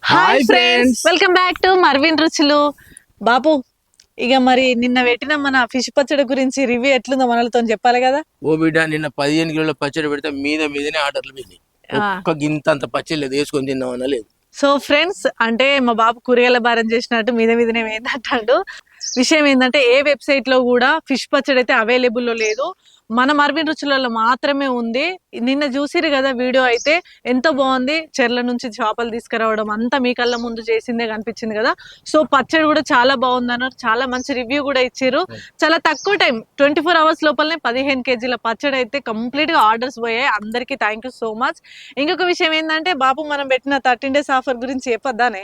Hi friends, welcome back to Marvin రుచులు. బాపు, ఇక మరి నిన్న పెట్టిన మన ఫిష్ పచ్చడి గురించి రివ్యూ ఎట్లుందో మనలతో చెప్పాలి కదా. ఓ బిడ్డ నిన్న 15 కిలోల పచ్చడి పెడితే మీదనే ఆర్డర్లు పోయినాయి. ఒక్క గింత అంత పచ్చడి లేదు, వేసుకొని తిందామన్నా లేదు. సో ఫ్రెండ్స్, అంటే మా బాబు కూరగాయల భారం చేసినట్టు మీదనే ఏంటంటాడు. విషయం ఏంటంటే ఏ వెబ్సైట్ లో కూడా ఫిష్ పచ్చడి అయితే అవైలబుల్ లో లేదు, మన మర్విన్ రుచులలో మాత్రమే ఉంది. నిన్న చూసిరు కదా వీడియో, అయితే ఎంత బాగుంది. చెర్ల నుంచి చేపలు తీసుకురావడం అంతా మీ కళ్ళ ముందు చేసిందే కనిపించింది కదా. సో పచ్చడి కూడా చాలా బాగుంది అన్నారు, చాలా మంచి రివ్యూ కూడా ఇచ్చారు. చాలా తక్కువ టైం, 24 అవర్స్ లోపలనే 15 కేజీల పచ్చడి అయితే కంప్లీట్ గా ఆర్డర్స్ పోయాయి. అందరికి థ్యాంక్ యూ సో మచ్. ఇంకొక విషయం ఏంటంటే బాబు, మనం పెట్టిన 13 days ఆఫర్ గురించి చెప్పొద్దానే.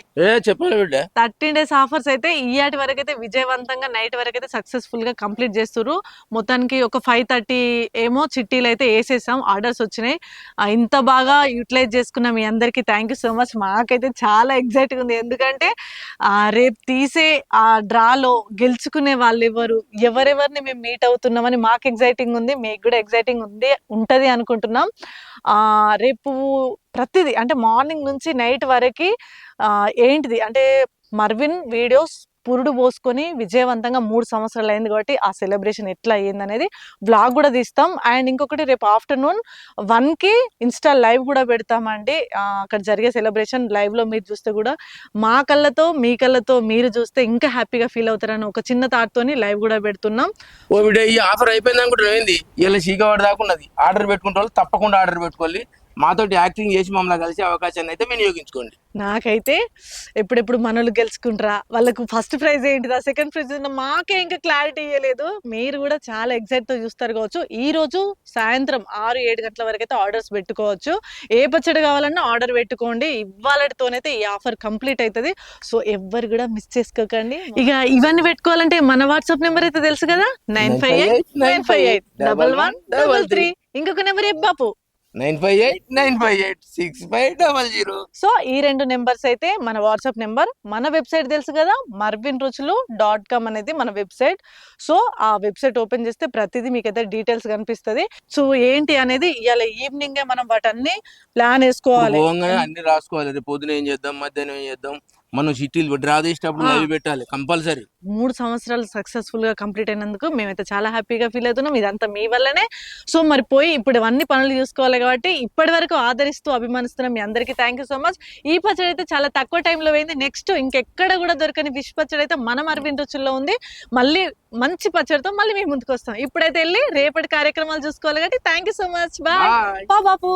చెప్పాలి బిడ్డ. 13 days ఆఫర్స్ అయితే ఇయాటి వరకు అయితే విజయవంతంగా నైట్ వరకు అయితే సక్సెస్ఫుల్ గా కంప్లీట్ చేస్తున్నారు. మొత్తానికి ఒక 5:30 ఏమో చిట్టీలు అయితే వేసేసాం, ఆర్డర్స్ వచ్చినాయి. ఇంత బాగా యూటిలైజ్ చేసుకున్న మీ అందరికీ థ్యాంక్ యూ సో మచ్. మాకైతే చాలా ఎగ్జైట్గా ఉంది, ఎందుకంటే రేపు తీసే ఆ డ్రాలో గెలుచుకునే వాళ్ళు ఎవరెవరిని మేము మీట్ అవుతున్నామని మాకు ఎగ్జైటింగ్ ఉంది, మీకు కూడా ఎగ్జైటింగ్ ఉంటది అనుకుంటున్నాం. రేపు ప్రతిదీ అంటే మార్నింగ్ నుంచి నైట్ వరకు ఏంటిది అంటే మర్విన్ వీడియోస్ పురుడు పోసుకొని విజయవంతంగా 3 సంవత్సరాలు అయింది కాబట్టి ఆ సెలబ్రేషన్ ఎట్లా అయ్యింది అనేది బ్లాగ్ కూడా తీస్తాం. అండ్ ఇంకొకటి, రేపు ఆఫ్టర్నూన్ 1కి ఇన్స్టా లైవ్ కూడా పెడతామండి. అక్కడ జరిగే సెలబ్రేషన్ లైవ్ లో మీరు చూస్తే కూడా మా కళ్ళతో మీ కళ్ళతో మీరు చూస్తే ఇంకా హ్యాపీగా ఫీల్ అవుతారని ఒక చిన్న థాట్ తోని లైవ్ కూడా పెడుతున్నాం. ఓ బిడ్డ, ఈ ఆఫర్ అయిపోయింది అనుకుంటున్నాయింది. ఇలా చీకవాడు దాకున్నది. ఆర్డర్ పెట్టుకుంటే వాళ్ళు తప్పకుండా ఆర్డర్ పెట్టుకోవాలి. మాతోటి యాక్టింగ్ చేసి మమ్మల్ని కలిసే అవకాశాన్ని అయితే వినియోగించుకోండి. నాకైతే ఎప్పుడెప్పుడు మనలు గెలుచుకుంటారా, వాళ్ళకు ఫస్ట్ ప్రైజ్ ఏంటిదా, సెకండ్ ప్రైజ్ మాకే ఇంకా క్లారిటీ ఇవ్వలేదు. మీరు కూడా చాలా ఎగ్జైట్ తో చూస్తారు కావచ్చు. ఈ రోజు సాయంత్రం 6-7 గంటల వరకు అయితే ఆర్డర్స్ పెట్టుకోవచ్చు. ఏ పచ్చడి కావాలన్నా ఆర్డర్ పెట్టుకోండి. ఇవాళతోనైతే ఈ ఆఫర్ కంప్లీట్ అవుతుంది. సో ఎవ్వరు కూడా మిస్ చేసుకోకండి. ఇక ఇవన్నీ పెట్టుకోవాలంటే మన వాట్సాప్ నెంబర్ అయితే తెలుసు కదా, 9589581133. ఇంకొక నెంబర్ బాపు, 9589586500. సో ఈ 2 నెంబర్స్ అయితే మన వాట్సాప్ నెంబర్. మన వెబ్సైట్ తెలుసు కదా, marvinruchulu.com అనేది మన వెబ్సైట్. సో ఆ వెబ్సైట్ ఓపెన్ చేస్తే ప్రతిదీ మీకైతే డీటెయిల్స్ కనిపిస్తుంది. సో ఏంటి అనేది ఇవాళ ఈవినింగ్ మనం వాటన్ని ప్లాన్ వేసుకోవాలి, అన్ని రాసుకోవాలి. రేపు పొద్దున ఏం చేద్దాం, మధ్యాహ్నం ఏం చేద్దాం, మనం చిట్టీలు డ్రా చేసేటప్పుడు లైవ్ పెట్టాలి కంపల్సరీ. 3 సంవత్సరాలు సక్సెస్ఫుల్ గా కంప్లీట్ అయినందుకు మేమైతే చాలా హ్యాపీగా ఫీల్ అవుతున్నాం. ఇదంతా మీ వల్లనే. సో మరి పోయి ఇప్పుడు అన్ని పనులు చూసుకోవాలి కాబట్టి ఇప్పటి వరకు ఆదరిస్తూ అభిమానిస్తున్నాం మీ అందరికీ థ్యాంక్ యూ సో మచ్. ఈ పచ్చడి అయితే చాలా తక్కువ టైంలో పోయింది. నెక్స్ట్ ఇంకెక్కడ కూడా దొరకని ఫిష్ పచ్చడి అయితే మన మర్విన్ రుచుల్లో ఉంది. మళ్ళీ మంచి పచ్చడితో మళ్ళీ మేము ముందుకు వస్తాం. ఇప్పుడైతే వెళ్ళి రేపటి కార్యక్రమాలు చూసుకోవాలి కాబట్టి thank you so much. Bye Bapu.